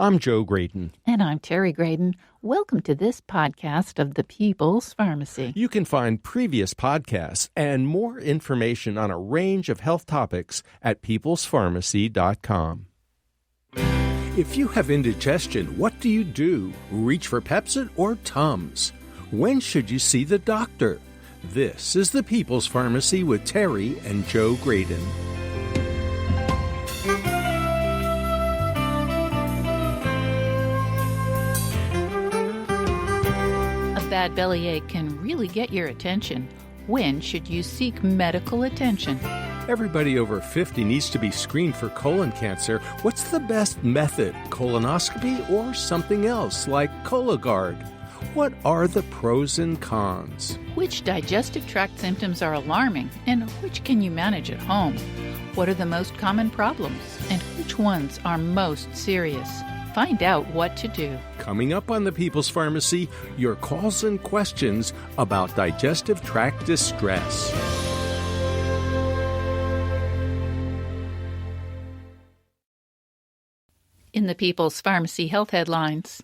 I'm Joe Graydon. And I'm Terry Graydon. Welcome to this podcast of the People's Pharmacy. You can find previous podcasts and more information on a range of health topics at peoplespharmacy.com. If you have indigestion, what do you do? Reach for Pepcid or Tums? When should you see the doctor? This is the People's Pharmacy with Terry and Joe Graydon. A bad bellyache can really get your attention. When should you seek medical attention? Everybody over 50 needs to be screened for colon cancer. What's the best method? Colonoscopy or something else like Cologuard? What are the pros and cons? Which digestive tract symptoms are alarming and which can you manage at home? What are the most common problems and which ones are most serious? Find out what to do. Coming up on the People's Pharmacy, your calls and questions about digestive tract distress. In the People's Pharmacy Health Headlines,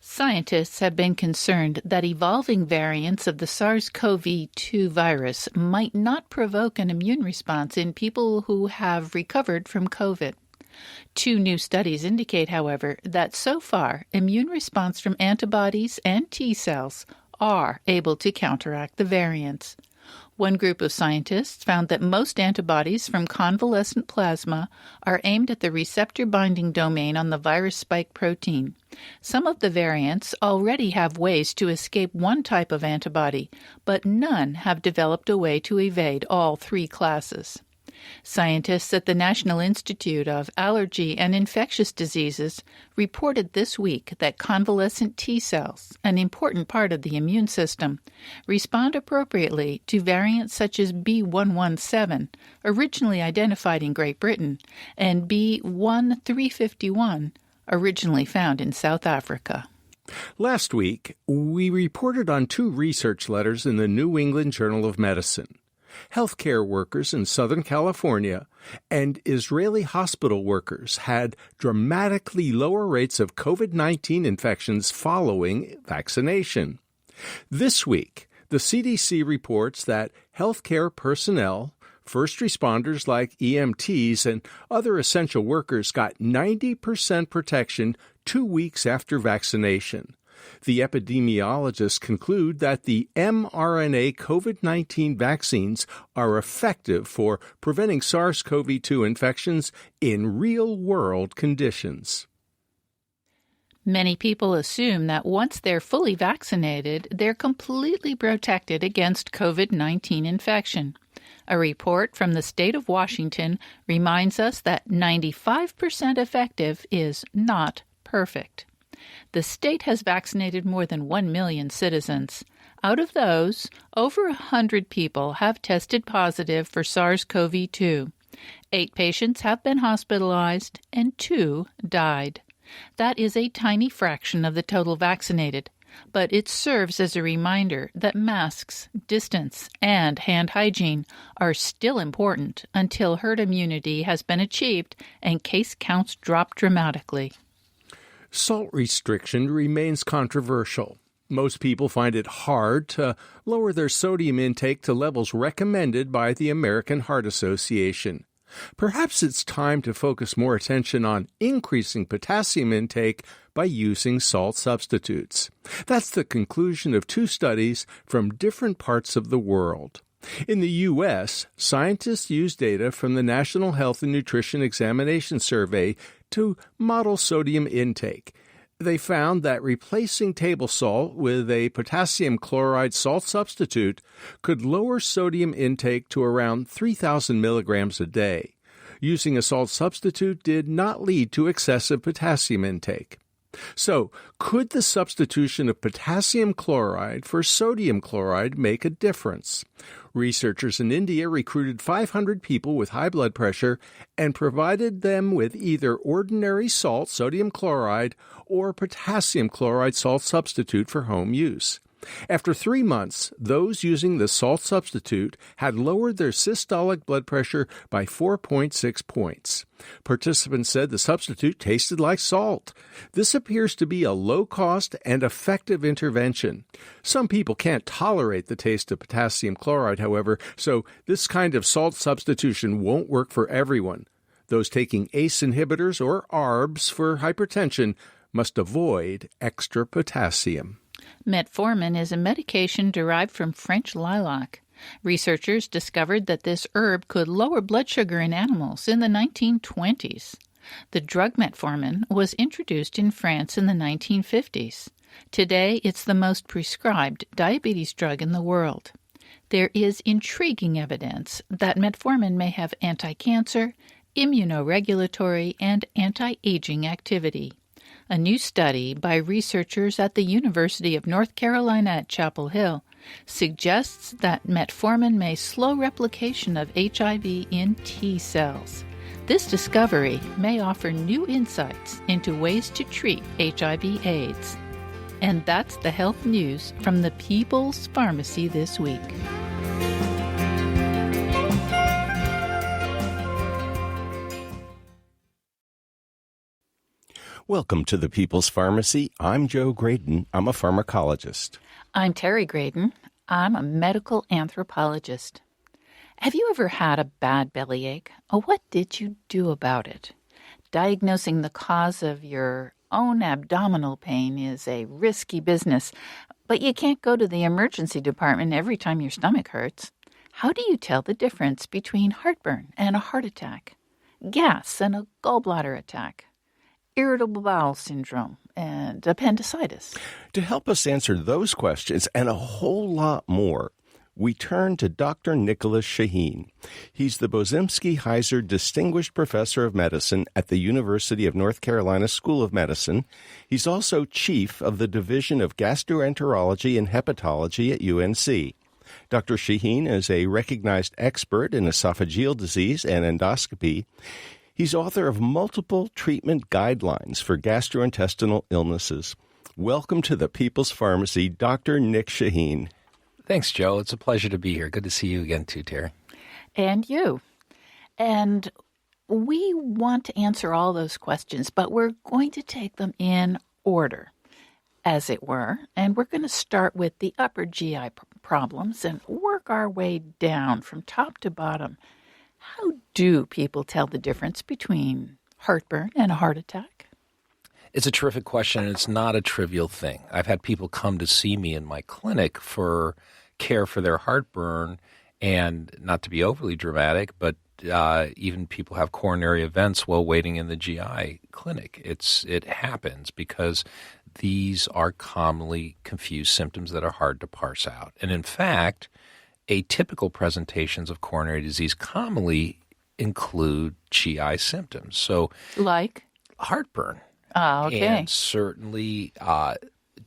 scientists have been concerned that evolving variants of the SARS-CoV-2 virus might not provoke an immune response in people who have recovered from COVID. Two new studies indicate, however, that so far immune response from antibodies and T cells are able to counteract the variants. One group of scientists found that most antibodies from convalescent plasma are aimed at the receptor binding domain on the virus spike protein. Some of the variants already have ways to escape one type of antibody, but none have developed a way to evade all three classes. Scientists at the National Institute of Allergy and Infectious Diseases reported this week that convalescent T cells, an important part of the immune system, respond appropriately to variants such as B.1.1.7, originally identified in Great Britain, and B.1.351, originally found in South Africa. Last week, we reported on two research letters in the New England Journal of Medicine. Healthcare workers in Southern California and Israeli hospital workers had dramatically lower rates of COVID-19 infections following vaccination. This week, the CDC reports that healthcare personnel, first responders like EMTs, and other essential workers got 90% protection 2 weeks after vaccination. The epidemiologists conclude that the mRNA COVID-19 vaccines are effective for preventing SARS-CoV-2 infections in real-world conditions. Many people assume that once they're fully vaccinated, they're completely protected against COVID-19 infection. A report from the state of Washington reminds us that 95% effective is not perfect. The state has vaccinated more than 1 million citizens. Out of those, over 100 people have tested positive for SARS-CoV-2. 8 patients have been hospitalized and 2 died. That is a tiny fraction of the total vaccinated, but it serves as a reminder that masks, distance, and hand hygiene are still important until herd immunity has been achieved and case counts drop dramatically. Salt restriction remains controversial. Most people find it hard to lower their sodium intake to levels recommended by the American Heart Association. Perhaps it's time to focus more attention on increasing potassium intake by using salt substitutes. That's the conclusion of 2 studies from different parts of the world. In the U.S., scientists used data from the National Health and Nutrition Examination Survey to model sodium intake. They found that replacing table salt with a potassium chloride salt substitute could lower sodium intake to around 3,000 milligrams a day. Using a salt substitute did not lead to excessive potassium intake. So, could the substitution of potassium chloride for sodium chloride make a difference? Researchers in India recruited 500 people with high blood pressure and provided them with either ordinary salt, sodium chloride, or potassium chloride salt substitute for home use. After 3 months, those using the salt substitute had lowered their systolic blood pressure by 4.6 points. Participants said the substitute tasted like salt. This appears to be a low-cost and effective intervention. Some people can't tolerate the taste of potassium chloride, however, so this kind of salt substitution won't work for everyone. Those taking ACE inhibitors or ARBs for hypertension must avoid extra potassium. Metformin is a medication derived from French lilac. Researchers discovered that this herb could lower blood sugar in animals in the 1920s. The drug metformin was introduced in France in the 1950s. Today, it's the most prescribed diabetes drug in the world. There is intriguing evidence that metformin may have anti-cancer, immunoregulatory, and anti-aging activity. A new study by researchers at the University of North Carolina at Chapel Hill suggests that metformin may slow replication of HIV in T cells. This discovery may offer new insights into ways to treat HIV/AIDS. And that's the health news from the People's Pharmacy this week. Welcome to the People's Pharmacy. I'm Joe Graydon. I'm a pharmacologist. I'm Terry Graydon. I'm a medical anthropologist. Have you ever had a bad bellyache? What did you do about it? Diagnosing the cause of your own abdominal pain is a risky business, but you can't go to the emergency department every time your stomach hurts. How do you tell the difference between heartburn and a heart attack, gas and a gallbladder attack, irritable bowel syndrome, and appendicitis? To help us answer those questions and a whole lot more, we turn to Dr. Nicholas Shaheen. He's the Bozimsky-Heiser Distinguished Professor of Medicine at the University of North Carolina School of Medicine. He's also chief of the Division of Gastroenterology and Hepatology at UNC. Dr. Shaheen is a recognized expert in esophageal disease and endoscopy. He's author of multiple treatment guidelines for gastrointestinal illnesses. Welcome to the People's Pharmacy, Dr. Nick Shaheen. Thanks, Joe. It's a pleasure to be here. Good to see you again, too, Terry. And you. And we want to answer all those questions, but we're going to take them in order, as it were. And we're going to start with the upper GI problems and work our way down from top to bottom. How do people tell the difference between heartburn and a heart attack? It's a terrific question, and it's not a trivial thing. I've had people come to see me in my clinic for care for their heartburn, and not to be overly dramatic, but even people have coronary events while waiting in the GI clinic. It happens because these are commonly confused symptoms that are hard to parse out. And in fact, atypical presentations of coronary disease commonly include GI symptoms. So, like heartburn. Okay. And certainly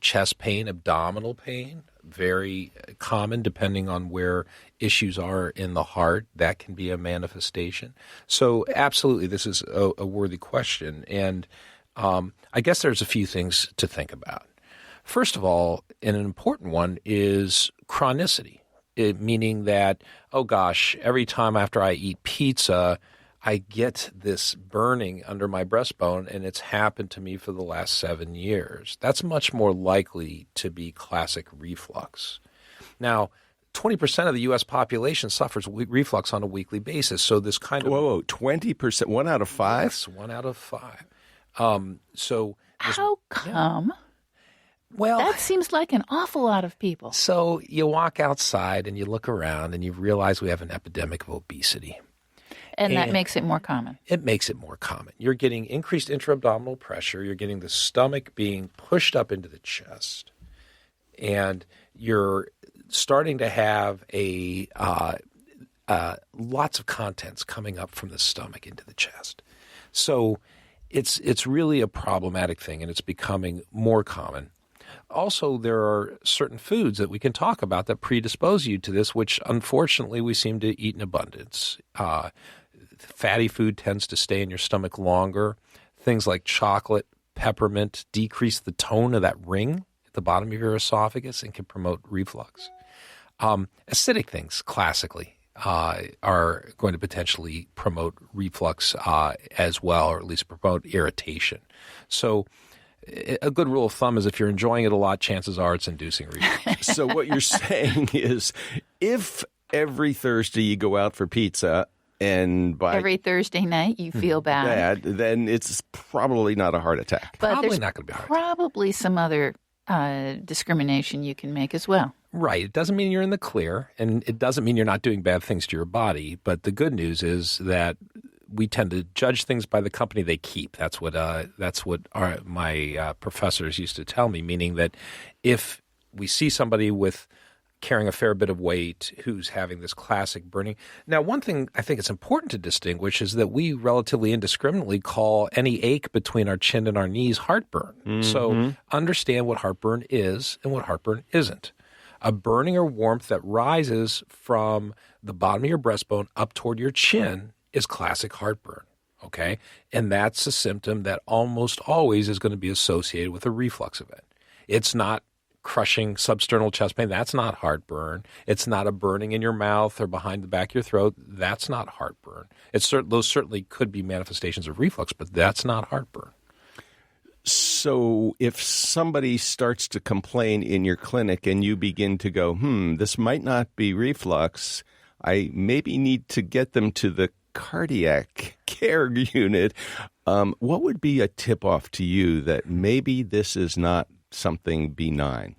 chest pain, abdominal pain, very common depending on where issues are in the heart. That can be a manifestation. So absolutely, this is a worthy question. And I guess there's a few things to think about. First of all, and an important one is chronicity, meaning that, oh gosh, every time after I eat pizza, I get this burning under my breastbone, and it's happened to me for the last 7 years. That's much more likely to be classic reflux. Now, 20% of the U.S. population suffers reflux on a weekly basis. So this kind of 20%, 1 out of 5? Yes, 1 out of 5. How come? Yeah. Well, that seems like an awful lot of people. So you walk outside and you look around and you realize we have an epidemic of obesity. And that makes it more common. It makes it more common. You're getting increased intra-abdominal pressure. You're getting the stomach being pushed up into the chest. And you're starting to have lots of contents coming up from the stomach into the chest. So it's really a problematic thing, and it's becoming more common. Also, there are certain foods that we can talk about that predispose you to this, which unfortunately we seem to eat in abundance. Fatty food tends to stay in your stomach longer. Things like chocolate, peppermint decrease the tone of that ring. the bottom of your esophagus and can promote reflux. Acidic things, classically, are going to potentially promote reflux as well, or at least promote irritation. So a good rule of thumb is if you're enjoying it a lot, chances are it's inducing reflux. So what you're saying is if every Thursday you go out for pizza and by every Thursday night you feel bad, then it's probably not a heart attack. But Probably there's not going to be a heart attack. probably some other discrimination you can make as well. Right. It doesn't mean you're in the clear, and it doesn't mean you're not doing bad things to your body. But the good news is that we tend to judge things by the company they keep. That's what my professors used to tell me, meaning that if we see somebody with carrying a fair bit of weight who's having this classic burning. Now, one thing I think it's important to distinguish is that we relatively indiscriminately call any ache between our chin and our knees heartburn. Mm-hmm. So understand what heartburn is and what heartburn isn't. A burning or warmth that rises from the bottom of your breastbone up toward your chin is classic heartburn, okay? And that's a symptom that almost always is going to be associated with a reflux event. It's not crushing substernal chest pain. That's not heartburn. It's not a burning in your mouth or behind the back of your throat. That's not heartburn. Those certainly could be manifestations of reflux, but that's not heartburn. So if somebody starts to complain in your clinic and you begin to go, this might not be reflux, I maybe need to get them to the cardiac care unit, what would be a tip-off to you that maybe this is not something benign?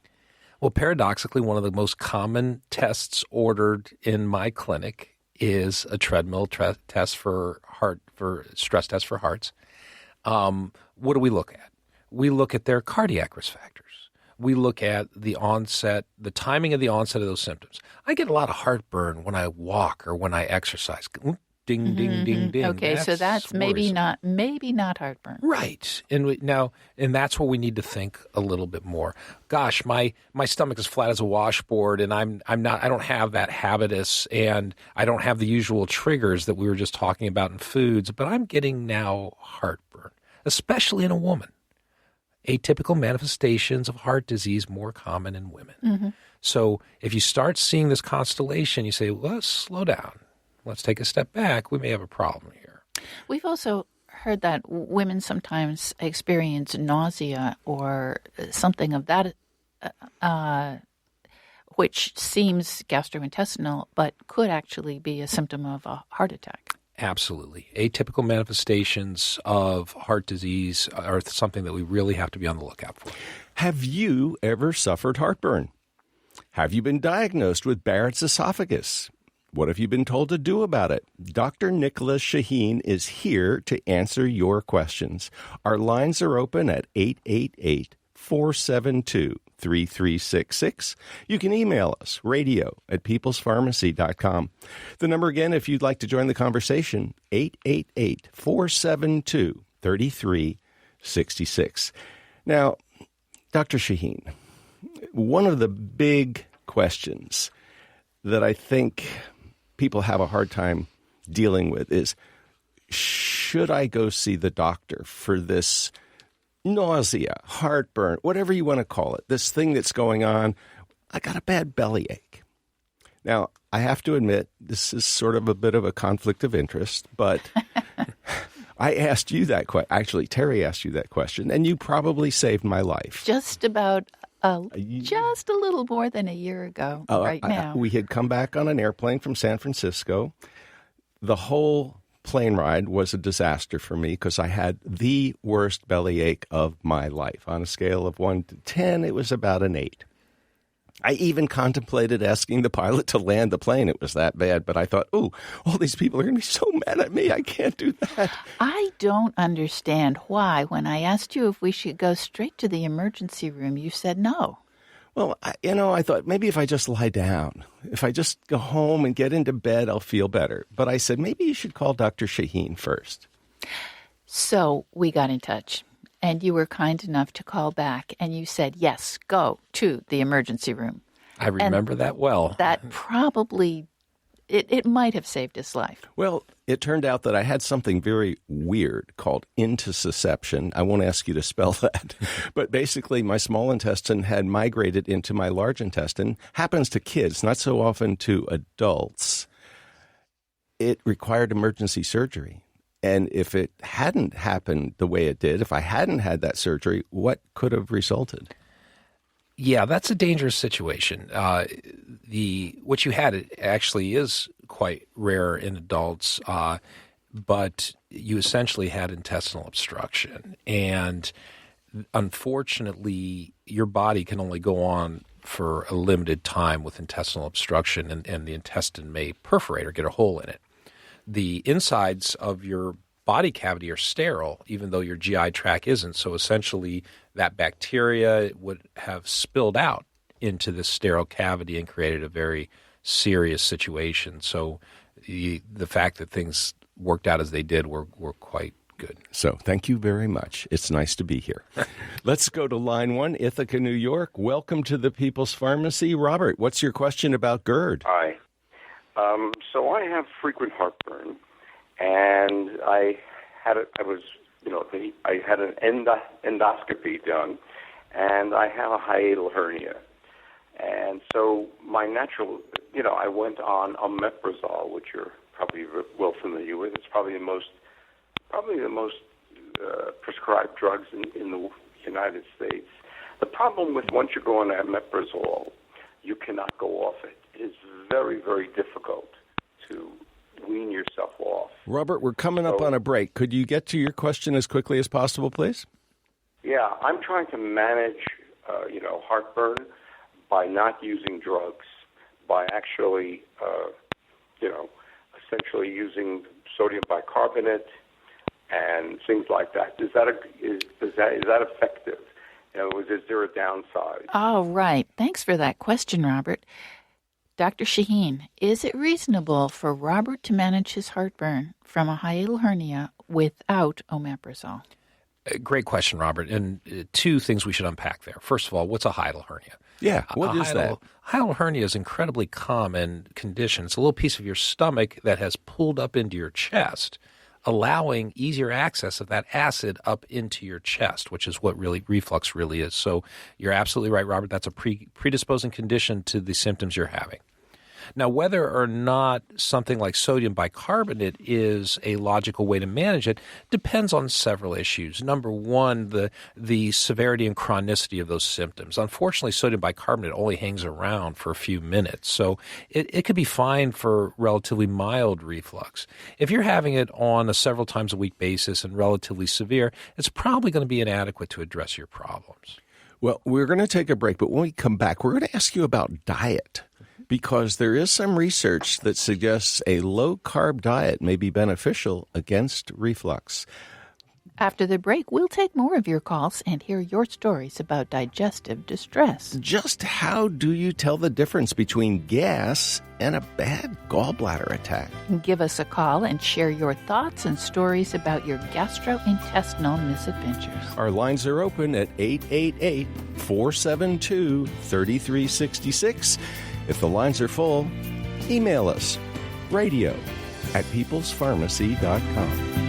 Well, paradoxically, one of the most common tests ordered in my clinic is a treadmill test for stress test for hearts. What do we look at? We look at their cardiac risk factors. We look at the timing of the onset of those symptoms. I get a lot of heartburn when I walk or when I exercise. Ding, ding, ding, ding. Okay, so that's maybe not heartburn. Right. And that's where we need to think a little bit more. Gosh, my stomach is flat as a washboard, and I don't have that habitus, and I don't have the usual triggers that we were just talking about in foods, but I'm getting now heartburn, especially in a woman. Atypical manifestations of heart disease more common in women. Mm-hmm. So if you start seeing this constellation, you say, well, let's slow down. Let's take a step back. We may have a problem here. We've also heard that women sometimes experience nausea or something of that, which seems gastrointestinal, but could actually be a symptom of a heart attack. Absolutely. Atypical manifestations of heart disease are something that we really have to be on the lookout for. Have you ever suffered heartburn? Have you been diagnosed with Barrett's esophagus? What have you been told to do about it? Dr. Nicholas Shaheen is here to answer your questions. Our lines are open at 888-472-3366. You can email us, radio@peoplespharmacy.com. The number again, if you'd like to join the conversation, 888-472-3366. Now, Dr. Shaheen, one of the big questions that I think people have a hard time dealing with is, should I go see the doctor for this nausea, heartburn, whatever you want to call it, this thing that's going on? I got a bad bellyache. Now, I have to admit, this is sort of a bit of a conflict of interest, but I asked you that question. Actually, Terry asked you that question, and you probably saved my life. Just a little more than a year ago now. We had come back on an airplane from San Francisco. The whole plane ride was a disaster for me because I had the worst bellyache of my life. On a scale of 1 to 10, it was about an 8. I even contemplated asking the pilot to land the plane. It was that bad. But I thought, all these people are going to be so mad at me. I can't do that. I don't understand why, when I asked you if we should go straight to the emergency room, you said no. Well, I thought maybe if I just lie down, if I just go home and get into bed, I'll feel better. But I said, maybe you should call Dr. Shaheen first. So we got in touch. And you were kind enough to call back, and you said, yes, go to the emergency room. I remember that well. That probably it might have saved his life. Well, it turned out that I had something very weird called intussusception. I won't ask you to spell that. But basically, my small intestine had migrated into my large intestine. Happens to kids, not so often to adults. It required emergency surgery. And if it hadn't happened the way it did, if I hadn't had that surgery, what could have resulted? Yeah, that's a dangerous situation. What you had actually is quite rare in adults, but you essentially had intestinal obstruction. And unfortunately, your body can only go on for a limited time with intestinal obstruction, and the intestine may perforate or get a hole in it. The insides of your body cavity are sterile, even though your GI tract isn't. So essentially, that bacteria would have spilled out into this sterile cavity and created a very serious situation. So the fact that things worked out as they did were quite good. So thank you very much. It's nice to be here. Let's go to line 1, Ithaca, New York. Welcome to the People's Pharmacy. Robert, what's your question about GERD? Hi. So I have frequent heartburn, and I had an endoscopy done, and I have a hiatal hernia. And so my natural, I went on omeprazole, which you're probably well familiar with. It's probably the most prescribed drugs in the United States. The problem with once you go on omeprazole, you cannot go off it. It is very, very difficult to wean yourself off. Robert, we're coming up on a break. Could you get to your question as quickly as possible, please? Yeah, I'm trying to manage, heartburn by not using drugs, by actually, essentially using sodium bicarbonate and things like that. Is that effective? In other words, is there a downside? All right. Thanks for that question, Robert. Dr. Shaheen, is it reasonable for Robert to manage his heartburn from a hiatal hernia without omeprazole? Great question, Robert. And two things we should unpack there. First of all, what's a hiatal hernia? Yeah, what is that? Hiatal hernia is an incredibly common condition. It's a little piece of your stomach that has pulled up into your chest, allowing easier access of that acid up into your chest, which is what really reflux really is. So you're absolutely right, Robert. That's a predisposing condition to the symptoms you're having. Now, whether or not something like sodium bicarbonate is a logical way to manage it depends on several issues. Number one, the severity and chronicity of those symptoms. Unfortunately, sodium bicarbonate only hangs around for a few minutes, so it could be fine for relatively mild reflux. If you're having it on a several times a week basis and relatively severe, it's probably going to be inadequate to address your problems. Well, we're going to take a break, but when we come back, we're going to ask you about diet. Because there is some research that suggests a low-carb diet may be beneficial against reflux. After the break, we'll take more of your calls and hear your stories about digestive distress. Just how do you tell the difference between gas and a bad gallbladder attack? Give us a call and share your thoughts and stories about your gastrointestinal misadventures. Our lines are open at 888-472-3366. If the lines are full, email us, radio@peoplespharmacy.com.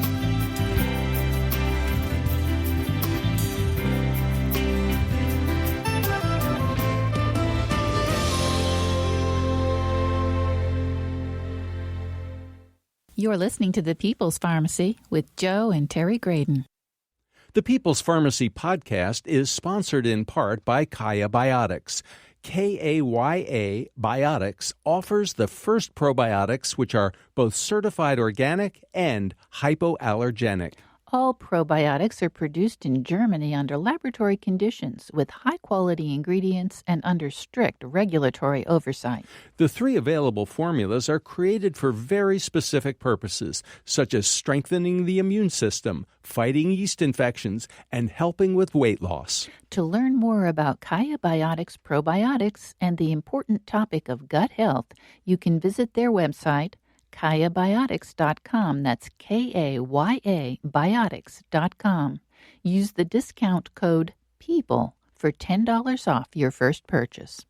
You're listening to The People's Pharmacy with Joe and Terry Graydon. The People's Pharmacy podcast is sponsored in part by Kaya Biotics. KAYA Biotics offers the first probiotics which are both certified organic and hypoallergenic. All probiotics are produced in Germany under laboratory conditions with high-quality ingredients and under strict regulatory oversight. The 3 available formulas are created for very specific purposes, such as strengthening the immune system, fighting yeast infections, and helping with weight loss. To learn more about Kaya Biotics probiotics and the important topic of gut health, you can visit their website, KayaBiotics.com. That's KAYA Biotics.com. Use the discount code PEOPLE for $10 off your first purchase.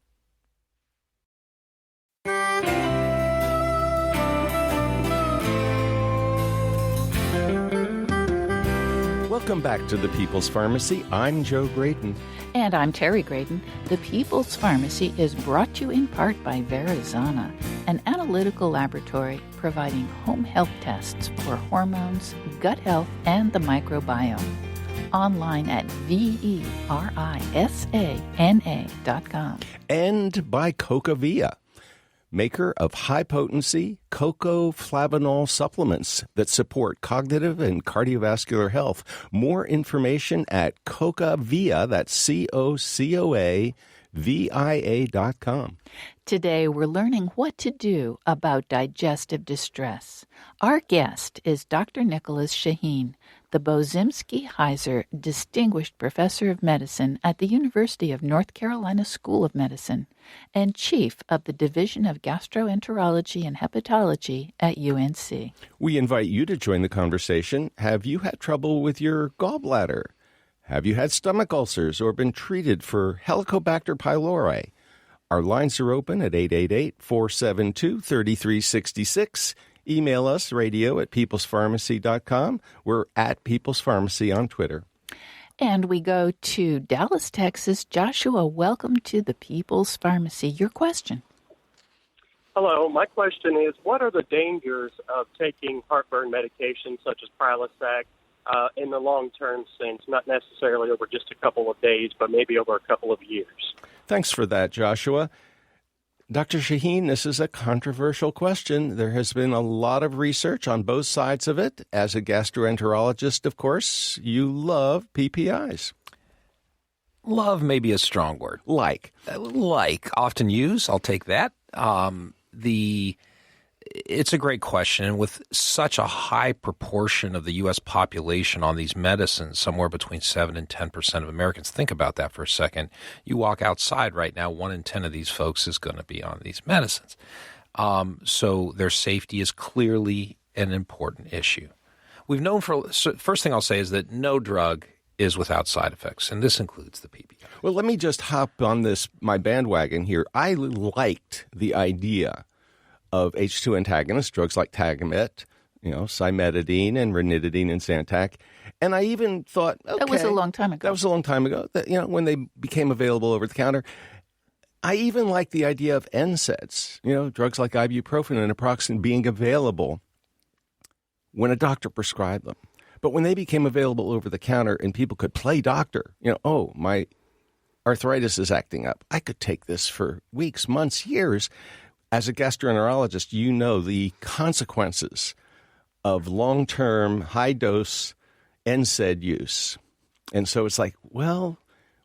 Welcome back to the People's Pharmacy. I'm Joe Graydon. And I'm Terry Graydon. The People's Pharmacy is brought to you in part by Verizana, an analytical laboratory providing home health tests for hormones, gut health, and the microbiome. Online at verisana.com. And by CocaVia, maker of high-potency cocoflavanol supplements that support cognitive and cardiovascular health. More information at CocaVia, that's CocoaVia.com. Today, we're learning what to do about digestive distress. Our guest is Dr. Nicholas Shaheen, the Bozimsky-Heiser Distinguished Professor of Medicine at the University of North Carolina School of Medicine and Chief of the Division of Gastroenterology and Hepatology at UNC. We invite you to join the conversation. Have you had trouble with your gallbladder? Have you had stomach ulcers or been treated for Helicobacter pylori? Our lines are open at 888-472-3366. Email us, radio@peoplespharmacy.com. We're at People's Pharmacy on Twitter. And we go to Dallas, Texas. Joshua, welcome to the People's Pharmacy. Your question. Hello. My question is, what are the dangers of taking heartburn medication such as Prilosec in the long-term sense, not necessarily over just a couple of days, but maybe over a couple of years? Thanks for that, Joshua. Dr. Shaheen, this is a controversial question. There has been a lot of research on both sides of it. As a gastroenterologist, of course, you love PPIs. Love may be a strong word. Like, often used. I'll take that. It's a great question. And with such a high proportion of the U.S. population on these medicines, somewhere between 7 and 10% of Americans, think about that for a second. You walk outside right now, 1 in 10 of these folks is going to be on these medicines. So their safety is clearly an important issue. We've known first thing I'll say is that no drug is without side effects, and this includes the PPI. Well, let me just hop on my bandwagon here. I liked the idea of H2 antagonists, drugs like Tagamet, cimetidine and ranitidine and Zantac. And I even thought, okay. That was a long time ago. That, when they became available over the counter. I even liked the idea of NSAIDs, drugs like ibuprofen and naproxen being available when a doctor prescribed them. But when they became available over the counter and people could play doctor, my arthritis is acting up. I could take this for weeks, months, years. As a gastroenterologist, you know the consequences of long-term, high-dose NSAID use. And so it's like, well,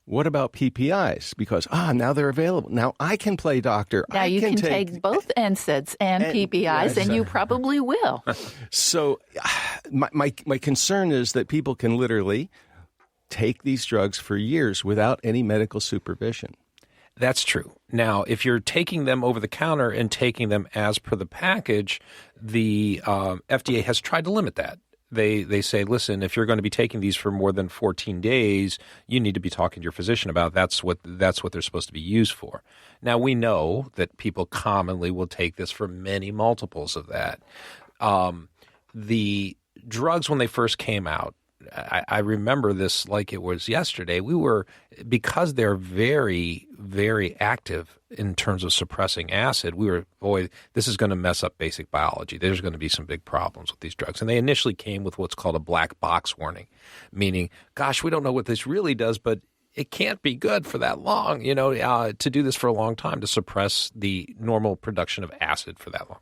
what about PPIs? Because, now they're available. Now I can play doctor. Now you can take both NSAIDs and PPIs, and you probably will. So my concern is that people can literally take these drugs for years without any medical supervision. That's true. Now, if you're taking them over the counter and taking them as per the package, the FDA has tried to limit that. They say, listen, if you're going to be taking these for more than 14 days, you need to be talking to your physician about that's what they're supposed to be used for. Now, we know that people commonly will take this for many multiples of that. The drugs, when they first came out, I remember this like it was yesterday. Because they're very, very active in terms of suppressing acid, this is going to mess up basic biology. There's going to be some big problems with these drugs. And they initially came with what's called a black box warning, meaning, gosh, we don't know what this really does, but it can't be good for that long, to do this for a long time, to suppress the normal production of acid for that long.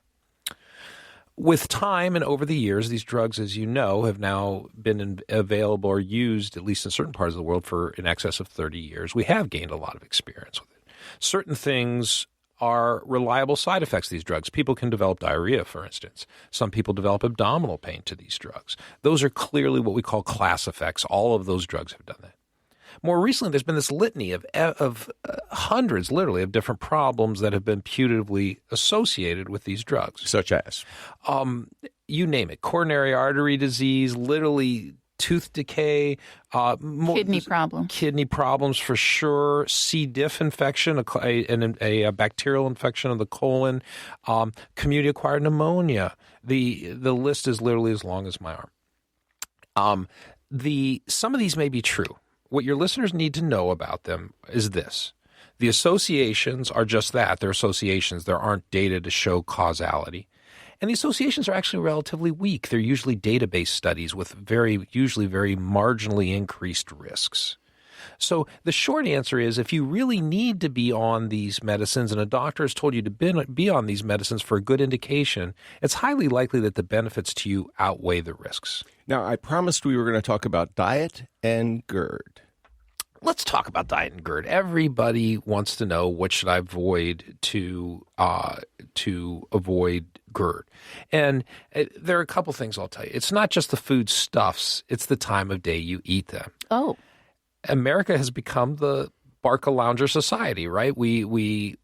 With time and over the years, these drugs, as you know, have now been available or used, at least in certain parts of the world, for in excess of 30 years. We have gained a lot of experience with it. Certain things are reliable side effects of these drugs. People can develop diarrhea, for instance. Some people develop abdominal pain to these drugs. Those are clearly what we call class effects. All of those drugs have done that. More recently, there's been this litany of hundreds, literally, of different problems that have been putatively associated with these drugs. Such as? You name it. Coronary artery disease, literally tooth decay. Kidney problems. Kidney problems for sure. C. diff infection, a bacterial infection of the colon. Community-acquired pneumonia. The list is literally as long as my arm. some of these may be true. What your listeners need to know about them is this. The associations are just that. They're associations. There aren't data to show causality. And the associations are actually relatively weak. They're usually database studies with usually very marginally increased risks. So the short answer is if you really need to be on these medicines and a doctor has told you to be on these medicines for a good indication, it's highly likely that the benefits to you outweigh the risks. Now, I promised we were going to talk about diet and GERD. Let's talk about diet and GERD. Everybody wants to know what should I avoid to avoid GERD. And there are a couple things I'll tell you. It's not just the food stuffs, it's the time of day you eat them. Oh. America has become the Barca Lounger society, right? We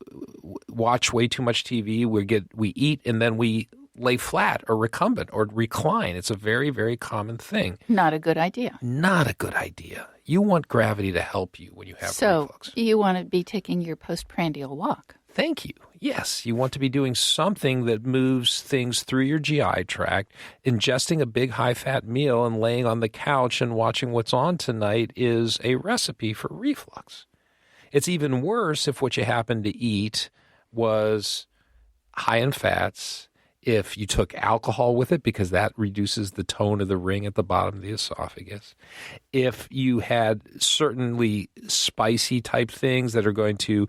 watch way too much TV, we eat, and then we lay flat or recumbent or recline. It's a very, very common thing. Not a good idea. Not a good idea. You want gravity to help you when you have reflux. So you want to be taking your postprandial walk. Thank you. Yes, you want to be doing something that moves things through your GI tract. Ingesting a big high-fat meal and laying on the couch and watching what's on tonight is a recipe for reflux. It's even worse if what you happen to eat was high in fats, if you took alcohol with it, because that reduces the tone of the ring at the bottom of the esophagus. If you had certainly spicy type things that are going to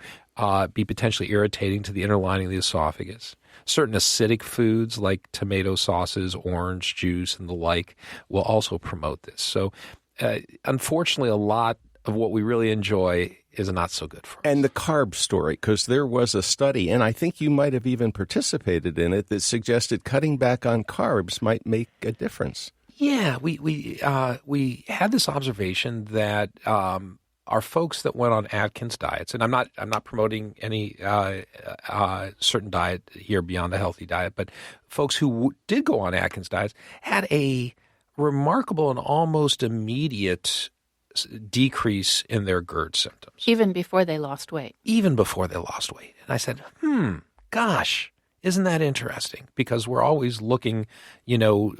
be potentially irritating to the inner lining of the esophagus. Certain acidic foods like tomato sauces, orange juice, and the like will also promote this. So unfortunately, a lot of what we really enjoy is not so good for us. And the carb story, because there was a study, and I think you might have even participated in it, that suggested cutting back on carbs might make a difference. Yeah, we had this observation that our folks that went on Atkins diets, and I'm not promoting any certain diet here beyond the healthy diet, but folks who did go on Atkins diets had a remarkable and almost immediate decrease in their GERD symptoms. Even before they lost weight. Even before they lost weight. And I said, gosh, isn't that interesting? Because we're always looking,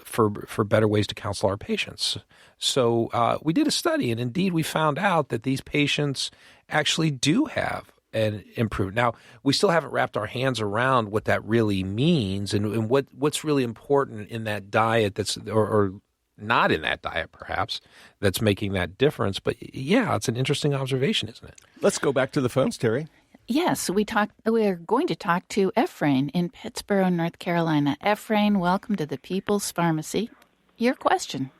for better ways to counsel our patients. So we did a study, and indeed we found out that these patients actually do have an improvement. Now, we still haven't wrapped our hands around what that really means and what's really important in that diet that's or not in that diet, perhaps, that's making that difference. But yeah, it's an interesting observation, isn't it? Let's go back to the phones, Terry. Yes, we're going to talk to Ephraim in Pittsboro, North Carolina. Ephraim, welcome to the People's Pharmacy. Your question.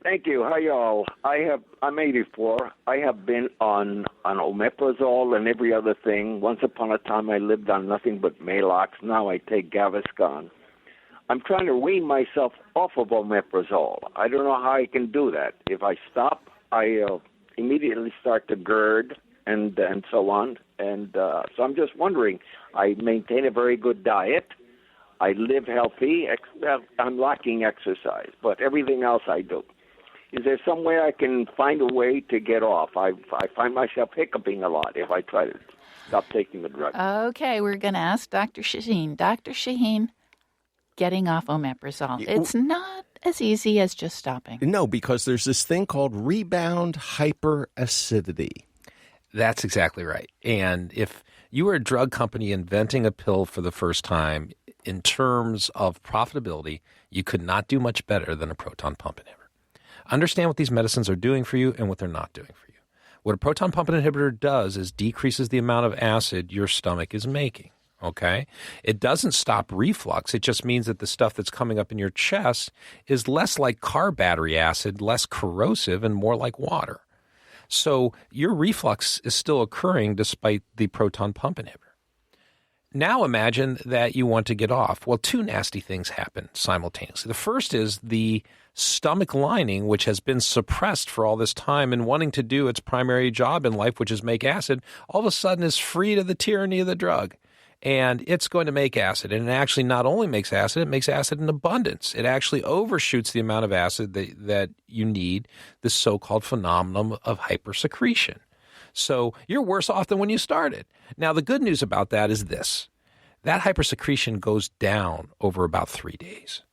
Thank you. Hi, y'all. I'm 84. I have been on omeprazole and every other thing. Once upon a time, I lived on nothing but Maalox. Now I take Gaviscon. I'm trying to wean myself off of omeprazole. I don't know how I can do that. If I stop, I immediately start to GERD and so on. And so I'm just wondering, I maintain a very good diet. I live healthy. I'm lacking exercise, but everything else I do. Is there some way I can find a way to get off? I find myself hiccuping a lot if I try to stop taking the drug. Okay, we're going to ask Dr. Shaheen. Dr. Shaheen, getting off omeprazole. It's not as easy as just stopping. No, because there's this thing called rebound hyperacidity. That's exactly right. And if you were a drug company inventing a pill for the first time, in terms of profitability, you could not do much better than a proton pump inhibitor. Understand what these medicines are doing for you and what they're not doing for you. What a proton pump inhibitor does is decreases the amount of acid your stomach is making. Okay? It doesn't stop reflux. It just means that the stuff that's coming up in your chest is less like car battery acid, less corrosive, and more like water. So your reflux is still occurring despite the proton pump inhibitor. Now imagine that you want to get off. Well, two nasty things happen simultaneously. The first is the stomach lining, which has been suppressed for all this time and wanting to do its primary job in life, which is make acid, all of a sudden is free to the tyranny of the drug. And it's going to make acid. And it actually not only makes acid, it makes acid in abundance. It actually overshoots the amount of acid that you need, the so-called phenomenon of hypersecretion. So you're worse off than when you started. Now, the good news about that is this. That hypersecretion goes down over about 3 days.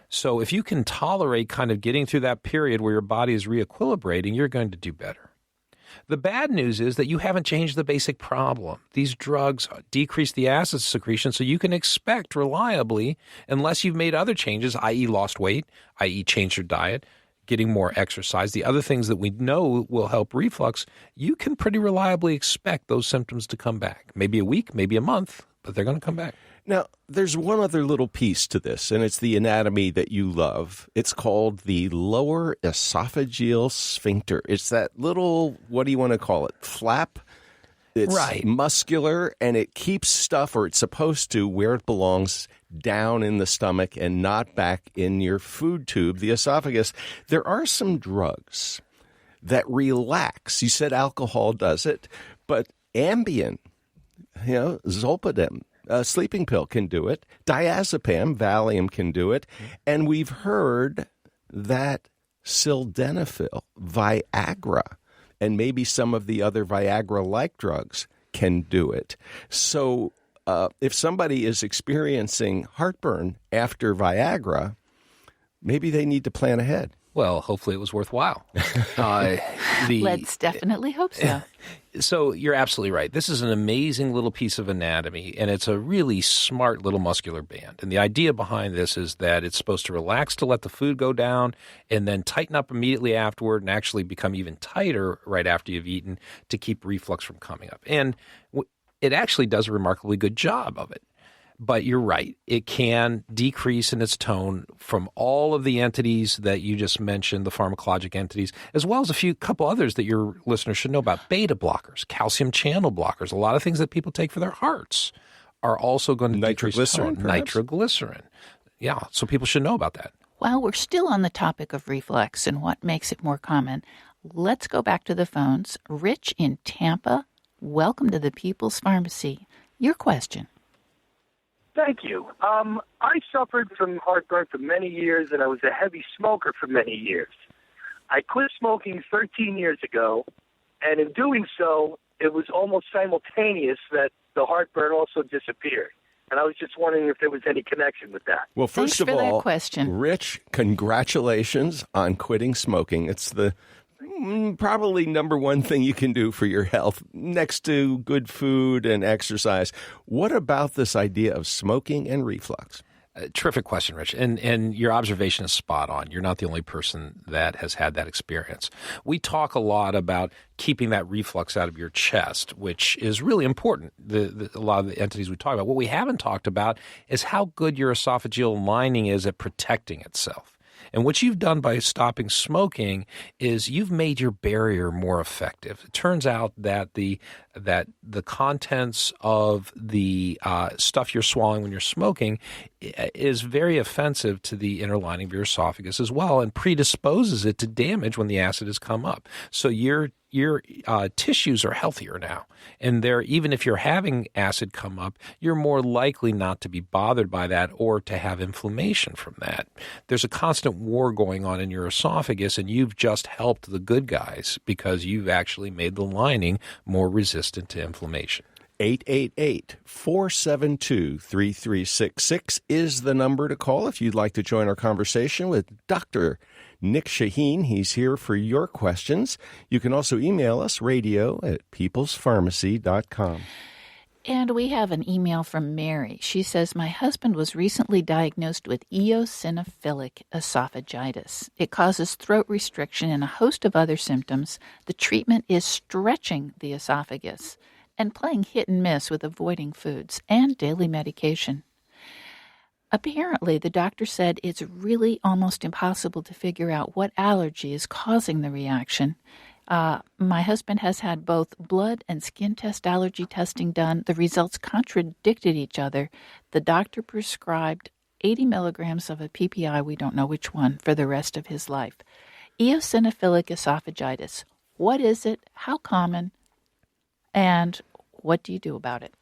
So if you can tolerate kind of getting through that period where your body is re-equilibrating, you're going to do better. The bad news is that you haven't changed the basic problem. These drugs decrease the acid secretion, so you can expect reliably, unless you've made other changes, i.e. lost weight, i.e. changed your diet, getting more exercise, the other things that we know will help reflux, you can pretty reliably expect those symptoms to come back. Maybe a week, maybe a month, but they're going to come back. Now, there's one other little piece to this, and it's the anatomy that you love. It's called the lower esophageal sphincter. It's that little, what do you want to call it, flap? It's right. Muscular, and it keeps stuff, or it's supposed to, where it belongs, down in the stomach and not back in your food tube, the esophagus. There are some drugs that relax. You said alcohol does it, but Ambien, Zolpidem, a sleeping pill can do it. Diazepam, Valium can do it. And we've heard that sildenafil, Viagra, and maybe some of the other Viagra-like drugs can do it. So if somebody is experiencing heartburn after Viagra, maybe they need to plan ahead. Well, hopefully it was worthwhile. Let's definitely hope so. So you're absolutely right. This is an amazing little piece of anatomy, and it's a really smart little muscular band. And the idea behind this is that it's supposed to relax to let the food go down and then tighten up immediately afterward and actually become even tighter right after you've eaten to keep reflux from coming up. And it actually does a remarkably good job of it. But you're right. It can decrease in its tone from all of the entities that you just mentioned, the pharmacologic entities, as well as couple others that your listeners should know about. Beta blockers, calcium channel blockers, a lot of things that people take for their hearts are also going to decrease tone. Nitroglycerin. Yeah, so people should know about that. While we're still on the topic of reflux and what makes it more common, let's go back to the phones. Rich in Tampa, welcome to the People's Pharmacy. Your question. Thank you. I suffered from heartburn for many years, and I was a heavy smoker for many years. I quit smoking 13 years ago, and in doing so, it was almost simultaneous that the heartburn also disappeared. And I was just wondering if there was any connection with that. Well, first of all, Rich, congratulations on quitting smoking. It's the probably number one thing you can do for your health next to good food and exercise. What about this idea of smoking and reflux? Terrific question, Rich. And your observation is spot on. You're not the only person that has had that experience. We talk a lot about keeping that reflux out of your chest, which is really important. A lot of the entities we talk about. What we haven't talked about is how good your esophageal lining is at protecting itself. And what you've done by stopping smoking is you've made your barrier more effective. It turns out that the contents of the stuff you're swallowing when you're smoking is very offensive to the inner lining of your esophagus as well, and predisposes it to damage when the acid has come up. So your tissues are healthier now, and even if you're having acid come up, you're more likely not to be bothered by that or to have inflammation from that. There's a constant war going on in your esophagus, and you've just helped the good guys because you've actually made the lining more resistant to inflammation. 888-472-3366 is the number to call if you'd like to join our conversation with Dr. Nick Shaheen. He's here for your questions. You can also email us, radio@peoplespharmacy.com. And we have an email from Mary. She says, my husband was recently diagnosed with eosinophilic esophagitis. It causes throat restriction and a host of other symptoms. The treatment is stretching the esophagus and playing hit and miss with avoiding foods and daily medication. Apparently, the doctor said it's really almost impossible to figure out what allergy is causing the reaction. My husband has had both blood and skin test allergy testing done. The results contradicted each other. The doctor prescribed 80 milligrams of a PPI, we don't know which one, for the rest of his life. Eosinophilic esophagitis. What is it? How common? And what do you do about it?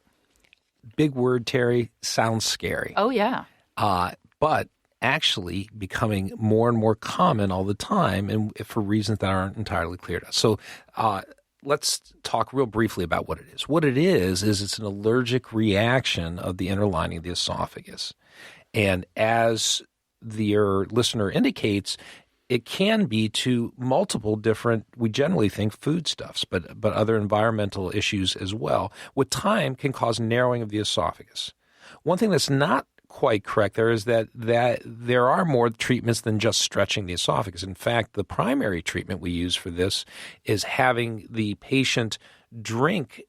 Big word, Terry. Sounds scary. Oh, yeah. But actually becoming more and more common all the time, and for reasons that aren't entirely clear to us. So let's talk real briefly about what it is. What it is it's an allergic reaction of the inner lining of the esophagus. And as your listener indicates, it can be to multiple different, we generally think foodstuffs, but other environmental issues as well, with time can cause narrowing of the esophagus. One thing that's not quite correct there is that there are more treatments than just stretching the esophagus. In fact, the primary treatment we use for this is having the patient drink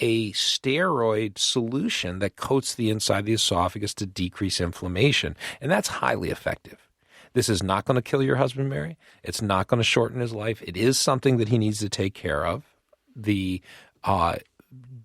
a steroid solution that coats the inside of the esophagus to decrease inflammation, and that's highly effective. This is not going to kill your husband, Mary. It's not going to shorten his life. It is something that he needs to take care of. The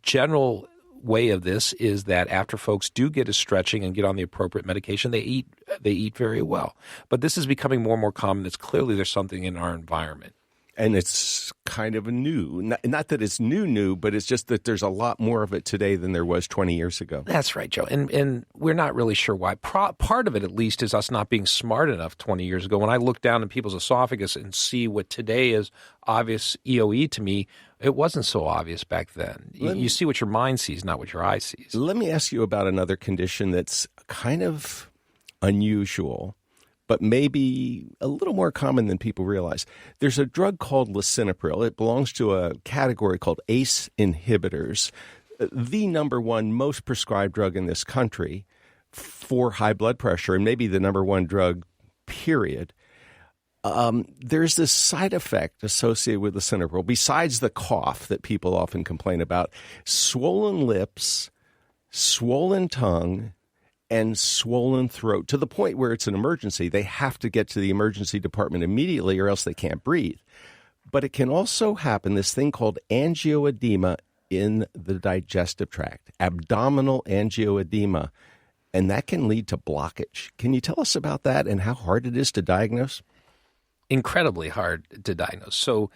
general way of this is that after folks do get a stretching and get on the appropriate medication, they eat very well. But this is becoming more and more common. It's clearly there's something in our environment. And it's kind of new. Not that it's new, but it's just that there's a lot more of it today than there was 20 years ago. That's right, Joe. And we're not really sure why. Part of it, at least, is us not being smart enough 20 years ago. When I look down at people's esophagus and see what today is obvious EOE to me, it wasn't so obvious back then. You see what your mind sees, not what your eye sees. Let me ask you about another condition that's kind of unusual, but maybe a little more common than people realize. There's a drug called lisinopril. It belongs to a category called ACE inhibitors, the number one most prescribed drug in this country for high blood pressure, and maybe the number one drug, period. There's this side effect associated with lisinopril, besides the cough that people often complain about: swollen lips, swollen tongue, and swollen throat, to the point where it's an emergency. They have to get to the emergency department immediately or else they can't breathe. But it can also happen, this thing called angioedema in the digestive tract, abdominal angioedema, and that can lead to blockage. Can you tell us about that and how hard it is to diagnose? Incredibly hard to diagnose. So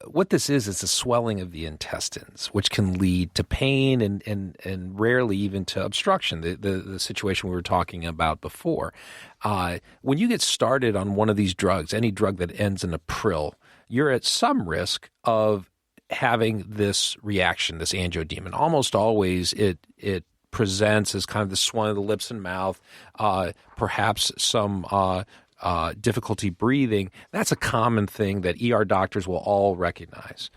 what this is a swelling of the intestines, which can lead to pain and rarely even to obstruction, the situation we were talking about before. When you get started on one of these drugs, any drug that ends in a pril, you're at some risk of having this reaction, this angioedema. Almost always it presents as kind of the swelling of the lips and mouth, perhaps some difficulty breathing. That's a common thing that ER doctors will all recognize.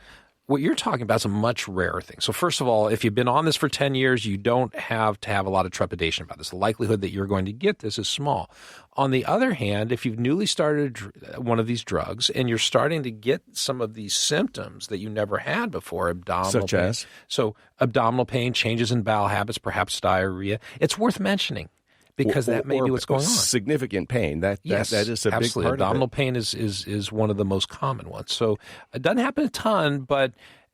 What you're talking about is a much rarer thing. So first of all, if you've been on this for 10 years, you don't have to have a lot of trepidation about this. The likelihood that you're going to get this is small. On the other hand, if you've newly started one of these drugs and you're starting to get some of these symptoms that you never had before, abdominal Such pain, as? So abdominal pain, changes in bowel habits, perhaps diarrhea, it's worth mentioning, because that may be what's going on. Significant pain. That is a absolutely. big part Abdominal of it. pain is one of the most common ones. So it doesn't happen a ton, but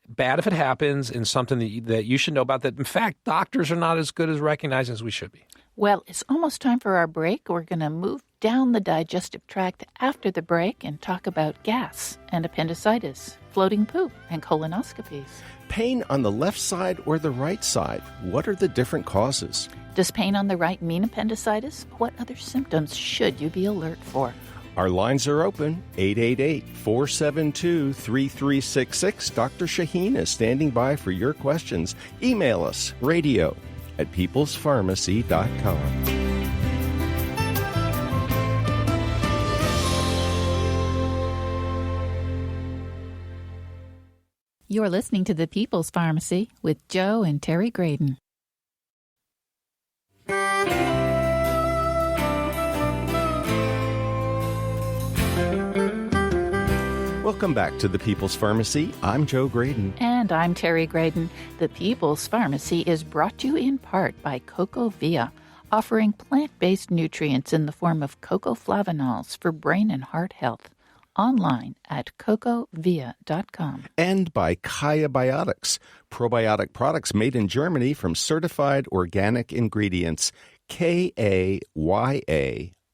bad if it happens, and something that you should know about, that, in fact, doctors are not as good as recognizing as we should be. Well, it's almost time for our break. We're going to move down the digestive tract after the break and talk about gas and appendicitis, floating poop, and colonoscopies. Pain on the left side or the right side? What are the different causes? Does pain on the right mean appendicitis? What other symptoms should you be alert for? Our lines are open, 888-472-3366. Dr. Shaheen is standing by for your questions. Email us, radio@peoplespharmacy.com. You're listening to The People's Pharmacy with Joe and Terry Graydon. Welcome back to The People's Pharmacy. I'm Joe Graydon. And I'm Terry Graydon. The People's Pharmacy is brought to you in part by CocoVia, offering plant-based nutrients in the form of cocoflavanols for brain and heart health. Online at cocovia.com. And by Kaya Biotics, probiotic products made in Germany from certified organic ingredients. Kaya